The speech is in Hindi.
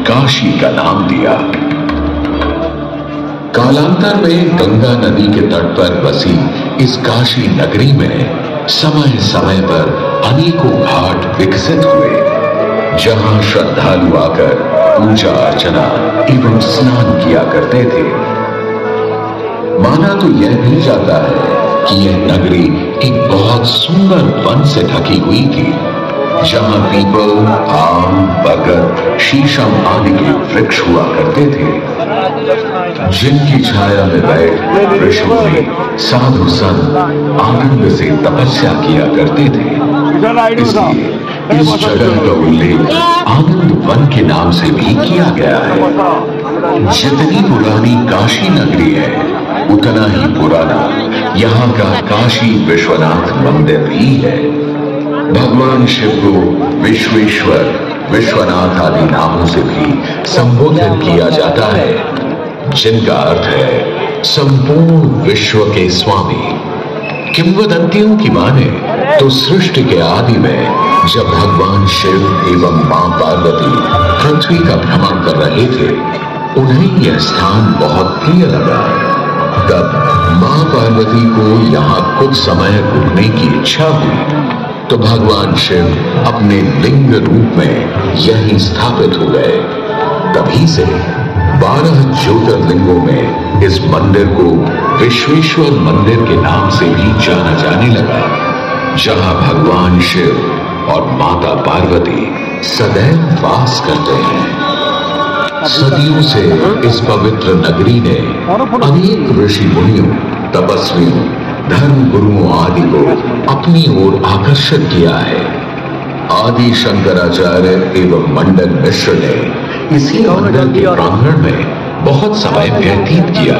काशी का नाम दिया। कालांतर में गंगा नदी के तट पर बसी इस काशी नगरी में समय समय पर अनेकों घाट विकसित हुए, जहां श्रद्धालु आकर पूजा अर्चना एवं स्नान किया करते थे। माना तो यह भी जाता है कि यह नगरी एक बहुत सुंदर वन से ढकी हुई थी, जहां पीपल, आम, बरगद, शीशम आदि के वृक्ष हुआ करते थे, जिनकी छाया में बैठ ऋषि मुनि, साधु संत आनंद से तपस्या किया करते थे। इसलिए इस जगह का उल्लेख आनंद वन के नाम से भी किया गया है। जितनी पुरानी काशी नगरी है, उतना ही पुराना यहाँ का काशी विश्वनाथ मंदिर भी है। भगवान शिव को विश्वेश्वर, विश्वनाथ आदि नामों से भी संबोधित किया जाता है, जिनका अर्थ है संपूर्ण विश्व के स्वामी। किंवदंतियों की माने तो सृष्टि के आदि में जब भगवान शिव एवं मां पार्वती पृथ्वी का भ्रमण कर रहे थे, उन्हें यह स्थान बहुत प्रिय लगा। तब मां पार्वती को यहाँ कुछ समय रुकने की इच्छा हुई, तो भगवान शिव अपने लिंग रूप में यहीं स्थापित हो गए। तभी से 12 ज्योतिर्लिंगों में इस मंदिर को विश्वेश्वर मंदिर के नाम से भी जाना जाने लगा, जहां भगवान शिव और माता पार्वती सदैव वास करते हैं। सदियों से इस पवित्र नगरी ने अनेक ऋषि मुनियों, तपस्वियों, धर्म गुरुओं आदि को अपनी ओर आकर्षित किया है। आदि शंकराचार्य एवं मंडन मिश्र ने इसी मंदिर के प्रांगण में बहुत समय व्यतीत किया।